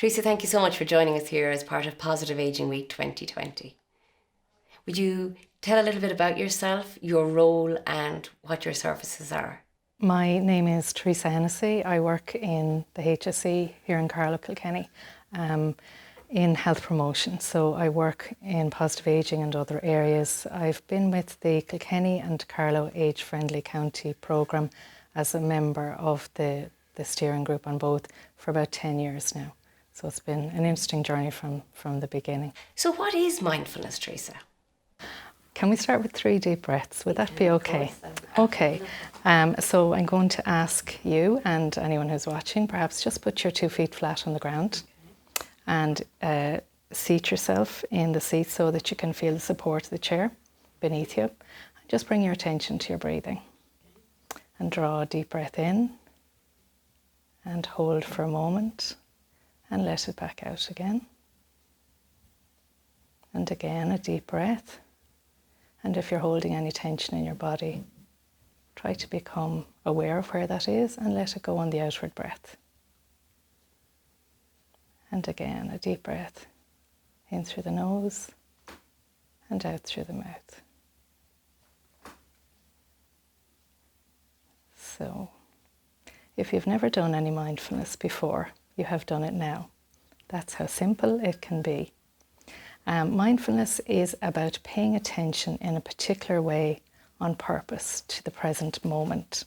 Teresa, thank you so much for joining us here as part of Positive Aging Week 2020. Would you tell a little bit about yourself, your role and what your services are? My name is Teresa Hennessy. I work in the HSE here in Carlow, Kilkenny, in health promotion. So I work in positive ageing and other areas. I've been with the Kilkenny and Carlow Age Friendly County programme as a member of the steering group on both for about 10 years now. So it's been an interesting journey from the beginning. So what is mindfulness, Teresa? Can we start with 3 deep breaths? Would that be okay? Okay. So I'm going to ask you and anyone who's watching, perhaps just put your 2 feet flat on the ground and seat yourself in the seat so that you can feel the support of the chair beneath you. Just bring your attention to your breathing and draw a deep breath in and hold for a moment and let it back out again. And again, a deep breath. And if you're holding any tension in your body, try to become aware of where that is and let it go on the outward breath. And again, a deep breath in through the nose and out through the mouth. So, if you've never done any mindfulness before, you have done it now. That's how simple it can be. Mindfulness is about paying attention in a particular way on purpose to the present moment,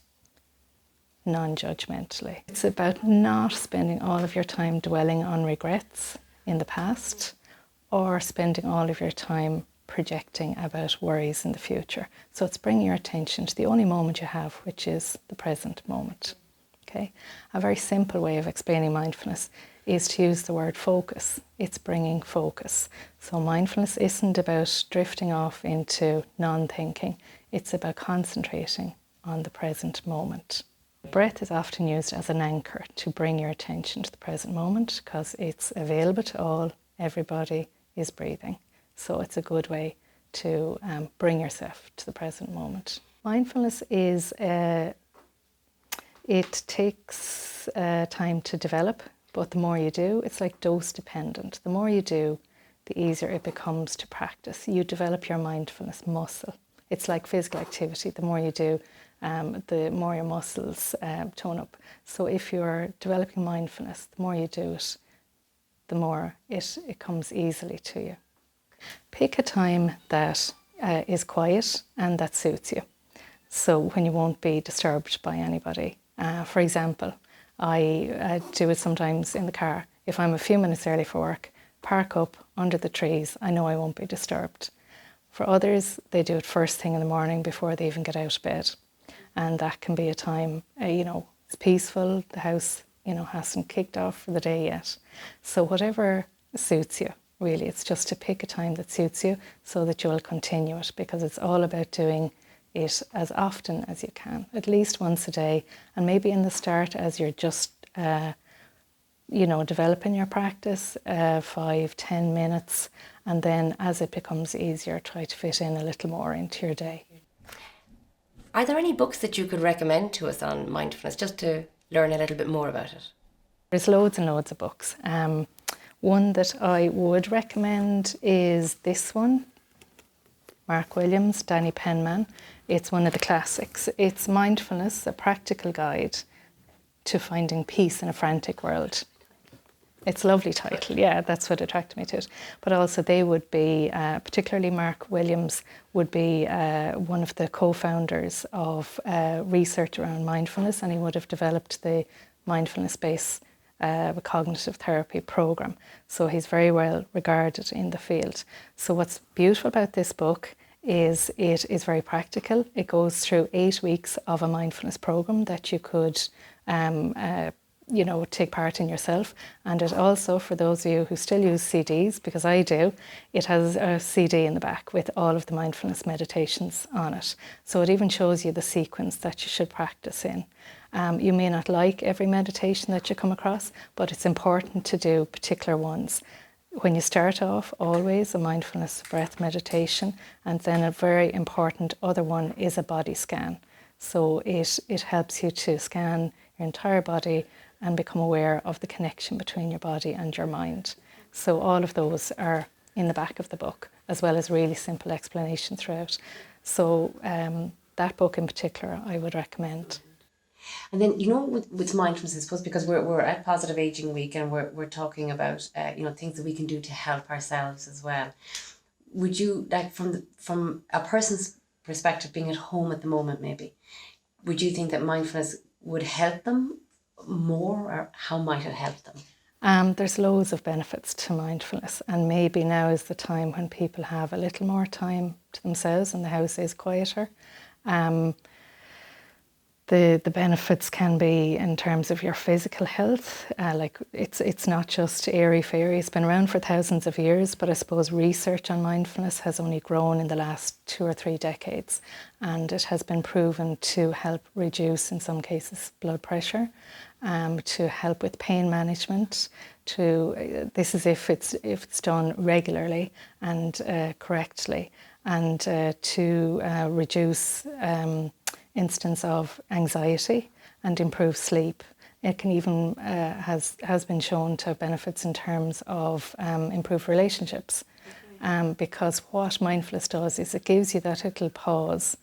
non-judgmentally. It's about not spending all of your time dwelling on regrets in the past or spending all of your time projecting about worries in the future. So it's bringing your attention to the only moment you have, which is the present moment. Okay? A very simple way of explaining mindfulness is to use the word focus. It's bringing focus. So mindfulness isn't about drifting off into non-thinking. It's about concentrating on the present moment. Breath is often used as an anchor to bring your attention to the present moment because it's available to all. Everybody is breathing. So it's a good way to bring yourself to the present moment. Mindfulness is, it takes time to develop. But the more you do, it's like dose dependent. The more you do, the easier it becomes to practice. You develop your mindfulness muscle. It's like physical activity. The more you do, the more your muscles tone up. So if you're developing mindfulness, the more you do it, the more it comes easily to you. Pick a time that is quiet and that suits you. So when you won't be disturbed by anybody. For example, I do it sometimes in the car. If I'm a few minutes early for work, park up under the trees, I know I won't be disturbed. For others, they do it first thing in the morning before they even get out of bed. And that can be a time, it's peaceful, the house, hasn't kicked off for the day yet. So whatever suits you, really, it's just to pick a time that suits you so that you'll continue it, because it's all about doing it as often as you can, at least once a day, and maybe in the start as you're just developing your practice, 5-10 minutes, and then as it becomes easier, try to fit in a little more into your day. Are there any books that you could recommend to us on mindfulness, just to learn a little bit more about it? There's loads and loads of books. One that I would recommend is this one, Mark Williams, Danny Penman. It's one of the classics. It's Mindfulness, a Practical Guide to Finding Peace in a Frantic World. It's a lovely title, yeah, that's what attracted me to it. But also they would be, particularly Mark Williams, would be one of the co-founders of research around mindfulness, and he would have developed the mindfulness-based cognitive therapy program. So he's very well regarded in the field. So what's beautiful about this book is it is very practical. It goes through 8 weeks of a mindfulness program that you could take part in yourself. And it also, for those of you who still use CDs, because I do, it has a CD in the back with all of the mindfulness meditations on it. So it even shows you the sequence that you should practice in. You may not like every meditation that you come across, but it's important to do particular ones. When you start off, always a mindfulness breath meditation, and then a very important other one is a body scan. So it helps you to scan your entire body and become aware of the connection between your body and your mind. So all of those are in the back of the book, as well as really simple explanation throughout. So that book in particular I would recommend. And then, with mindfulness, I suppose, because we're at Positive Aging Week and we're talking about, things that we can do to help ourselves as well. Would you, like, from a person's perspective, being at home at the moment, maybe, would you think that mindfulness would help them more, or how might it help them? There's loads of benefits to mindfulness, and maybe now is the time when people have a little more time to themselves and the house is quieter. The benefits can be in terms of your physical health. Like it's not just airy-fairy. It's been around for thousands of years, but I suppose research on mindfulness has only grown in the last 2 or 3 decades, and it has been proven to help reduce, in some cases, blood pressure, to help with pain management. This is if it's done regularly and correctly, and to reduce instance of anxiety and improve sleep. It can even has been shown to have benefits in terms of improved relationships, because what mindfulness does is it gives you that little pause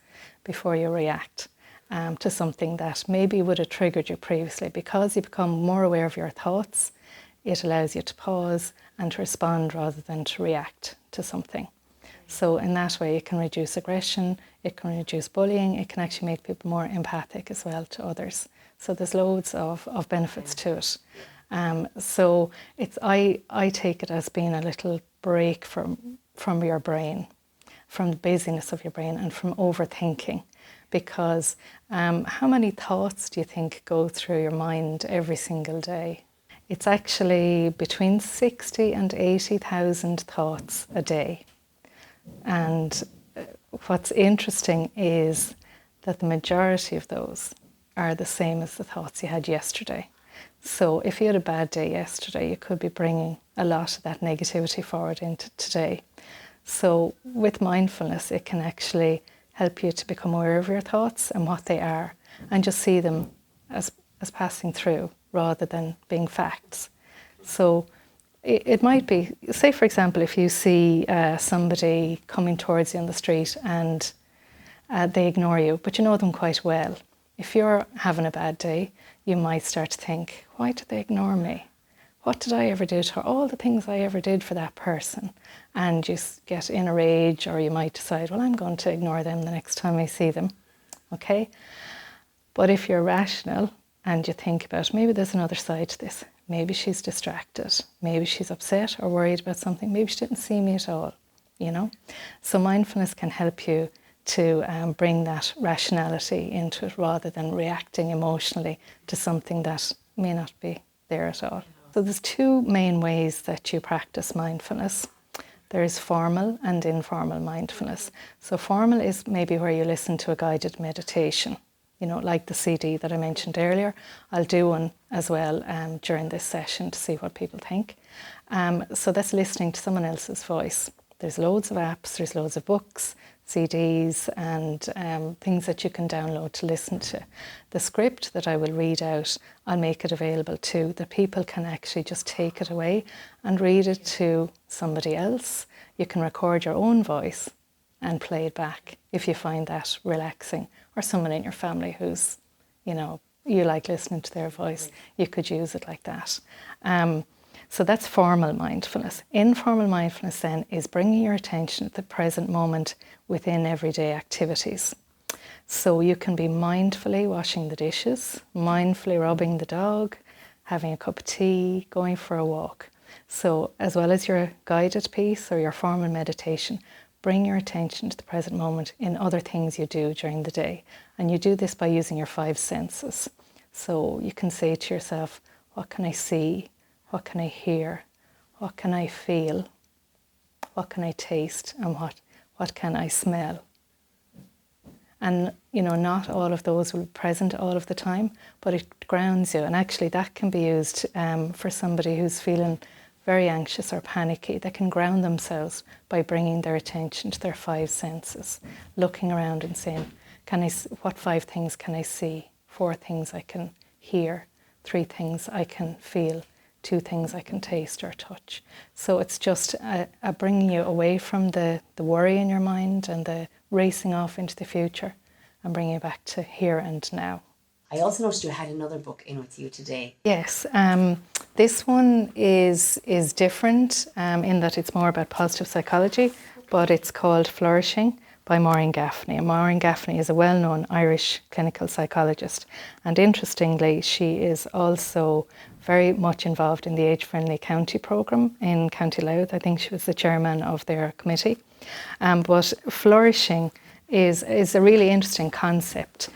before you react to something that maybe would have triggered you previously. Because you become more aware of your thoughts, it allows you to pause and to respond rather than to react to something. So in that way, it can reduce aggression, it can reduce bullying, it can actually make people more empathic as well to others. So there's loads of benefits to it. So I take it as being a little break from your brain, from the busyness of your brain and from overthinking. Because how many thoughts do you think go through your mind every single day? It's actually between 60 and 80,000 thoughts a day. And what's interesting is that the majority of those are the same as the thoughts you had yesterday. So if you had a bad day yesterday, you could be bringing a lot of that negativity forward into today. So with mindfulness, it can actually help you to become aware of your thoughts and what they are, and just see them as passing through rather than being facts. So it might be, say for example, if you see somebody coming towards you on the street and they ignore you, but you know them quite well. If you're having a bad day, you might start to think, why did they ignore me? What did I ever do to her? All the things I ever did for that person. And you get in a rage, or you might decide, well, I'm going to ignore them the next time I see them. Okay? But if you're rational and you think about, maybe there's another side to this. Maybe she's distracted. Maybe she's upset or worried about something. Maybe she didn't see me at all, So mindfulness can help you to bring that rationality into it rather than reacting emotionally to something that may not be there at all. So there's 2 main ways that you practice mindfulness. There's formal and informal mindfulness. So formal is maybe where you listen to a guided meditation, like the CD that I mentioned earlier. I'll do one as well during this session to see what people think. So that's listening to someone else's voice. There's loads of apps, there's loads of books, CDs and things that you can download to listen to. The script that I will read out, I'll make it available too, that people can actually just take it away and read it to somebody else. You can record your own voice and play it back if you find that relaxing, or someone in your family who's, you like listening to their voice, you could use it like that. So that's formal mindfulness. Informal mindfulness then is bringing your attention to the present moment within everyday activities. So you can be mindfully washing the dishes, mindfully rubbing the dog, having a cup of tea, going for a walk. So as well as your guided piece or your formal meditation, bring your attention to the present moment in other things you do during the day. And you do this by using your 5 senses. So you can say to yourself, what can I see? What can I hear? What can I feel? What can I taste? And what can I smell? And, not all of those will be present all of the time, but it grounds you. And actually that can be used for somebody who's feeling very anxious or panicky. They can ground themselves by bringing their attention to their 5 senses, looking around and saying, what 5 things can I see? 4 things I can hear. 3 things I can feel, 2 things I can taste or touch. So it's just a bringing you away from the worry in your mind and the racing off into the future, and bringing you back to here and now. I also noticed you had another book in with you today. Yes, this one is different in that it's more about positive psychology, but it's called Flourishing by Maureen Gaffney. And Maureen Gaffney is a well-known Irish clinical psychologist. And interestingly, she is also very much involved in the Age Friendly County programme in County Louth. I think she was the chairman of their committee. But flourishing is a really interesting concept.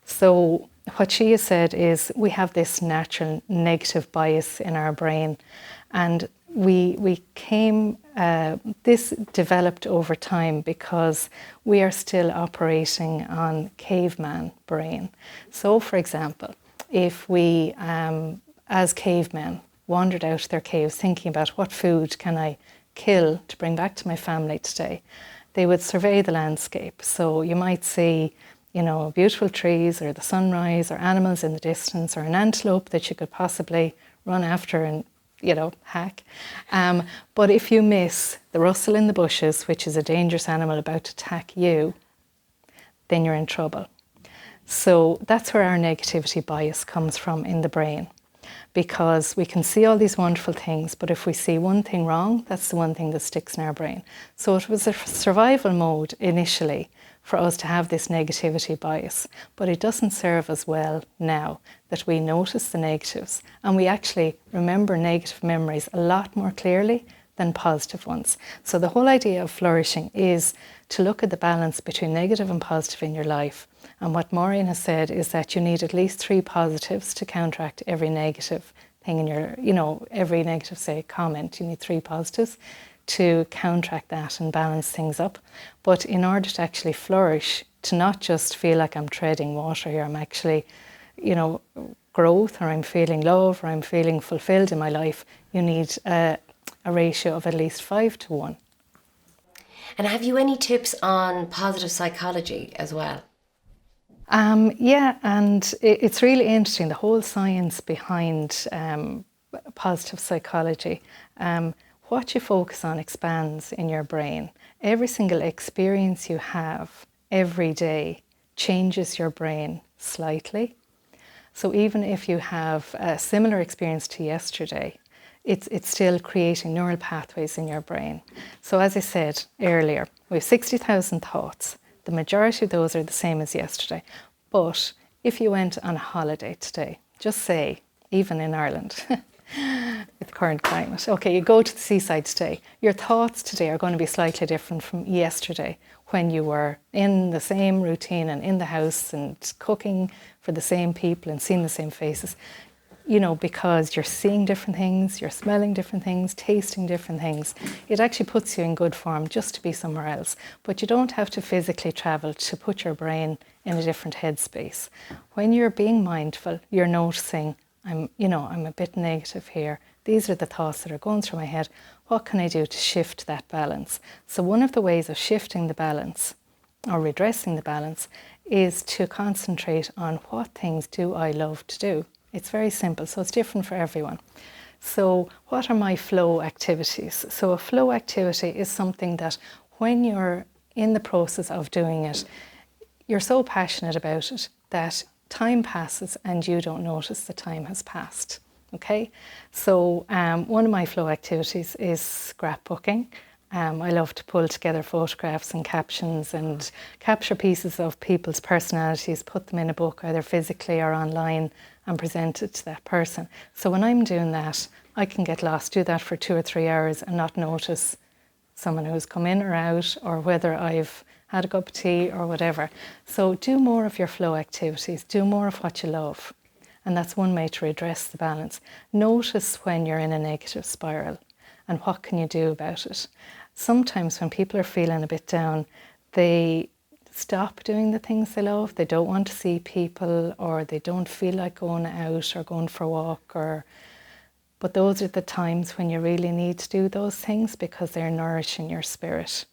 So what she has said is we have this natural negative bias in our brain, and we came, this developed over time because we are still operating on caveman brain. So for example, if we, as cavemen, wandered out their caves thinking about what food can I kill to bring back to my family today, they would survey the landscape. So you might see, you know, beautiful trees or the sunrise or animals in the distance or an antelope that you could possibly run after and, you know, hack. But if you miss the rustle in the bushes, which is a dangerous animal about to attack you, then you're in trouble. So that's where our negativity bias comes from in the brain, because we can see all these wonderful things, but if we see one thing wrong, that's the one thing that sticks in our brain. So it was a survival mode initially for us to have this negativity bias, but it doesn't serve us well now that we notice the negatives and we actually remember negative memories a lot more clearly than positive ones. So the whole idea of flourishing is to look at the balance between negative and positive in your life. And what Maureen has said is that you need at least 3 positives to counteract every negative thing in your, you know, every negative, say, comment. You need 3 positives to counteract that and balance things up. But in order to actually flourish, to not just feel like I'm treading water here, I'm actually, you know, growth, or I'm feeling love, or I'm feeling fulfilled in my life, you need a ratio of at least 5 to 1. And have you any tips on positive psychology as well? Yeah, and it's really interesting, the whole science behind positive psychology. What you focus on expands in your brain. Every single experience you have every day changes your brain slightly. So even if you have a similar experience to yesterday, it's still creating neural pathways in your brain. So as I said earlier, we have 60,000 thoughts. The majority of those are the same as yesterday. But if you went on a holiday today, just say, even in Ireland, with current climate, okay, you go to the seaside today, your thoughts today are going to be slightly different from yesterday when you were in the same routine and in the house and cooking for the same people and seeing the same faces. You know, because you're seeing different things, you're smelling different things, tasting different things. It actually puts you in good form just to be somewhere else. But you don't have to physically travel to put your brain in a different headspace. When you're being mindful, you're noticing, I'm a bit negative here. These are the thoughts that are going through my head. What can I do to shift that balance? So one of the ways of shifting the balance or redressing the balance is to concentrate on what things do I love to do. It's very simple, so it's different for everyone. So what are my flow activities? So a flow activity is something that when you're in the process of doing it, you're so passionate about it that time passes and you don't notice the time has passed. Okay, so one of my flow activities is scrapbooking. I love to pull together photographs and captions and capture pieces of people's personalities, put them in a book, either physically or online, and present it to that person. So when I'm doing that, I can get lost, do that for 2 or 3 hours and not notice someone who's come in or out, or whether I've had a cup of tea or whatever. So do more of your flow activities, do more of what you love. And that's one way to redress the balance. Notice when you're in a negative spiral and what can you do about it. Sometimes when people are feeling a bit down, they stop doing the things they love. They don't want to see people, or they don't feel like going out or going for a walk. But those are the times when you really need to do those things because they're nourishing your spirit.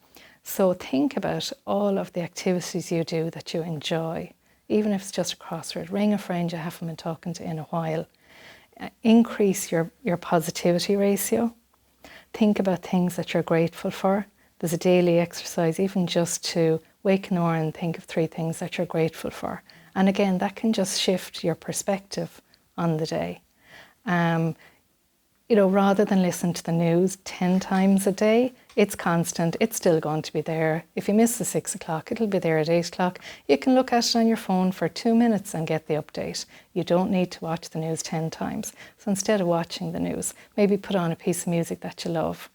So think about all of the activities you do that you enjoy. even if it's just a crossword. Ring a friend you haven't been talking to in a while. Increase your positivity ratio. Think about things that you're grateful for. There's a daily exercise, even just to wake in the morning and think of 3 things that you're grateful for. And again, that can just shift your perspective on the day. Rather than listen to the news 10 times a day, it's constant, it's still going to be there. If you miss the 6 o'clock, it'll be there at 8 o'clock. You can look at it on your phone for 2 minutes and get the update. You don't need to watch the news 10 times. So instead of watching the news, maybe put on a piece of music that you love.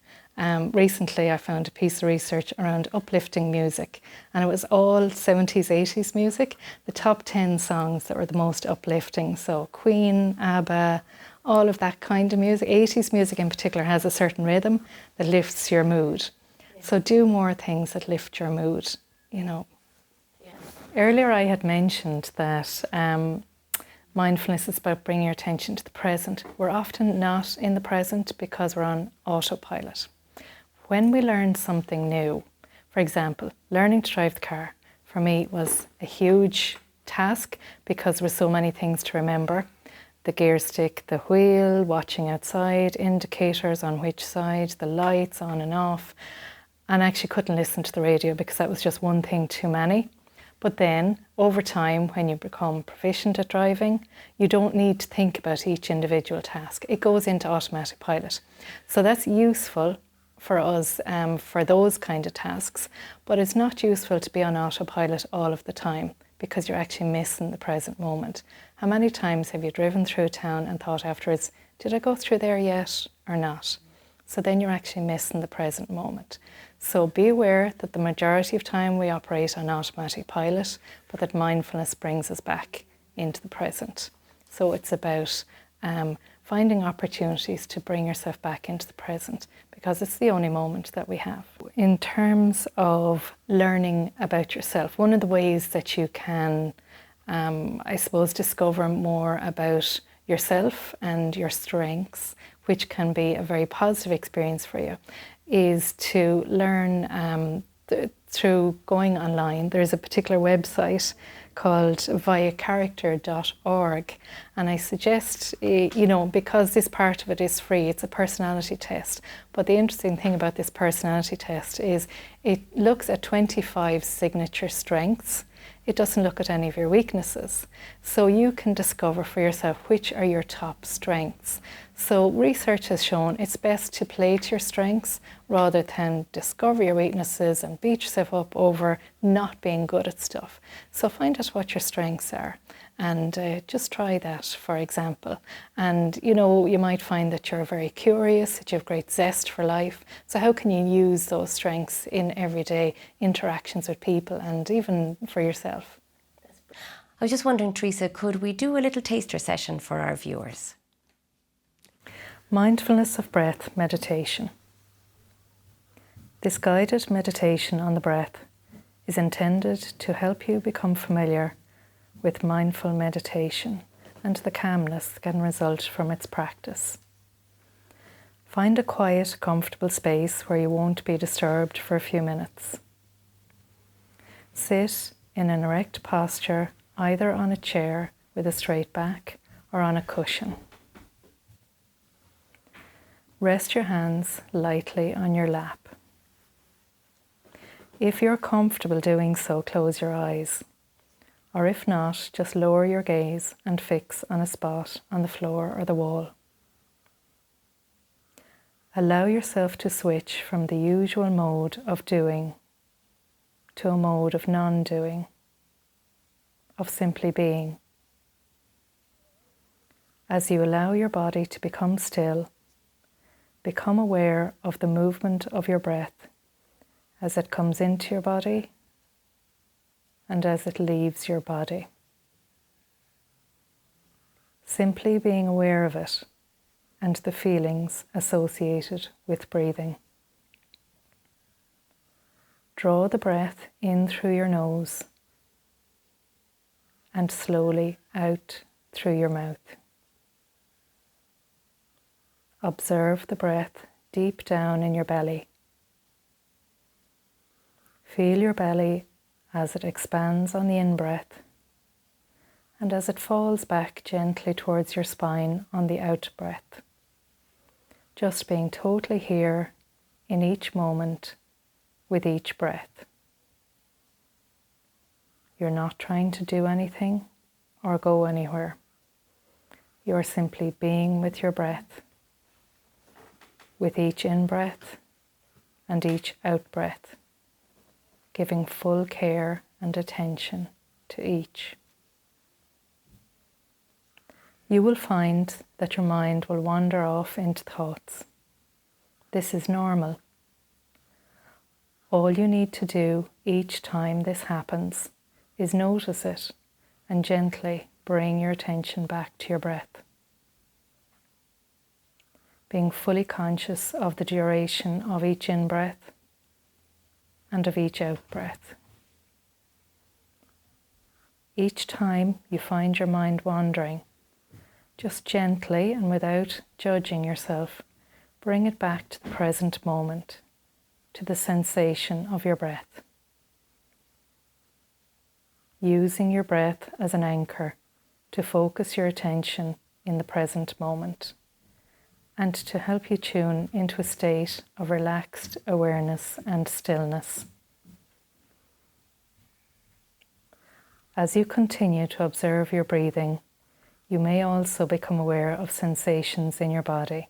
Recently I found a piece of research around uplifting music, and it was all 70s, 80s music, the top 10 songs that were the most uplifting. So Queen, ABBA, all of that kind of music. 80s music in particular has a certain rhythm that lifts your mood. Yeah. So do more things that lift your mood, Yeah. Earlier I had mentioned that mindfulness is about bringing your attention to the present. We're often not in the present because we're on autopilot. When we learn something new, for example, learning to drive the car, for me was a huge task because there were so many things to remember. The gear stick, the wheel, watching outside, indicators on which side, the lights on and off. And I actually couldn't listen to the radio because that was just one thing too many. But then, over time, when you become proficient at driving, you don't need to think about each individual task. It goes into automatic pilot. So that's useful for us for those kind of tasks, but it's not useful to be on autopilot all of the time because you're actually missing the present moment. How many times have you driven through town and thought afterwards, did I go through there yet or not? So then you're actually missing the present moment. So be aware that the majority of time we operate on automatic pilot, but that mindfulness brings us back into the present. So it's about finding opportunities to bring yourself back into the present because it's the only moment that we have. In terms of learning about yourself, one of the ways that you can, I suppose, discover more about yourself and your strengths, which can be a very positive experience for you, is to learn through going online. There's a particular website called viacharacter.org, and I suggest, because this part of it is free, it's a personality test. But the interesting thing about this personality test is it looks at 25 signature strengths. It doesn't look at any of your weaknesses. So you can discover for yourself which are your top strengths. So research has shown it's best to play to your strengths rather than discover your weaknesses and beat yourself up over not being good at stuff. So find out what your strengths are and just try that, for example. And you might find that you're very curious, that you have great zest for life. So how can you use those strengths in everyday interactions with people and even for yourself? I was just wondering, Teresa, could we do a little taster session for our viewers? Mindfulness of breath meditation. This guided meditation on the breath is intended to help you become familiar with mindful meditation and the calmness that can result from its practice. Find a quiet, comfortable space where you won't be disturbed for a few minutes. Sit in an erect posture, either on a chair with a straight back or on a cushion. Rest your hands lightly on your lap. If you're comfortable doing so, close your eyes. Or if not, just lower your gaze and fix on a spot on the floor or the wall. Allow yourself to switch from the usual mode of doing to a mode of non-doing, of simply being. As you allow your body to become still, become aware of the movement of your breath as it comes into your body and as it leaves your body. Simply being aware of it and the feelings associated with breathing. Draw the breath in through your nose and slowly out through your mouth. Observe the breath deep down in your belly. Feel your belly as it expands on the in-breath and as it falls back gently towards your spine on the out breath. Just being totally here in each moment with each breath. You're not trying to do anything or go anywhere. You're simply being with your breath, with each in-breath and each out-breath, giving full care and attention to each. You will find that your mind will wander off into thoughts. This is normal. All you need to do each time this happens is notice it and gently bring your attention back to your breath. Being fully conscious of the duration of each in-breath and of each out-breath. Each time you find your mind wandering, just gently and without judging yourself, bring it back to the present moment, to the sensation of your breath. Using your breath as an anchor to focus your attention in the present moment and to help you tune into a state of relaxed awareness and stillness. As you continue to observe your breathing, you may also become aware of sensations in your body.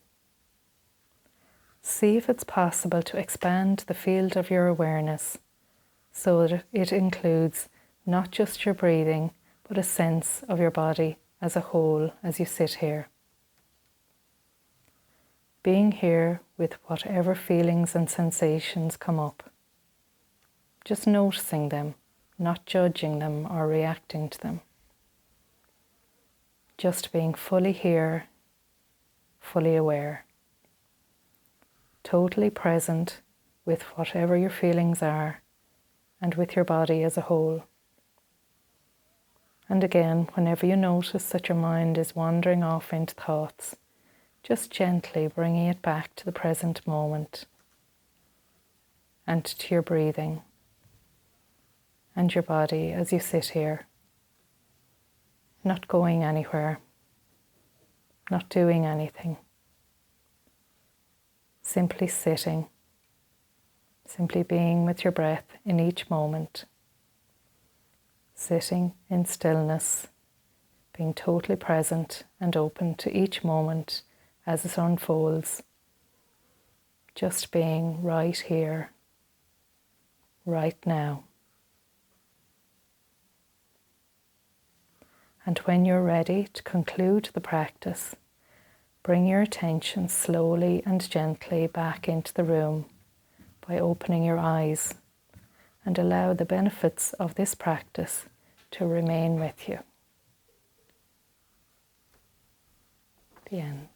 See if it's possible to expand the field of your awareness so that it includes not just your breathing, but a sense of your body as a whole as you sit here. Being here with whatever feelings and sensations come up. Just noticing them, not judging them or reacting to them. Just being fully here, fully aware. Totally present with whatever your feelings are and with your body as a whole. And again, whenever you notice that your mind is wandering off into thoughts, just gently bringing it back to the present moment and to your breathing and your body as you sit here, not going anywhere, not doing anything, simply sitting, simply being with your breath in each moment, sitting in stillness, being totally present and open to each moment as it unfolds, just being right here, right now. And when you're ready to conclude the practice, bring your attention slowly and gently back into the room by opening your eyes and allow the benefits of this practice to remain with you. The end.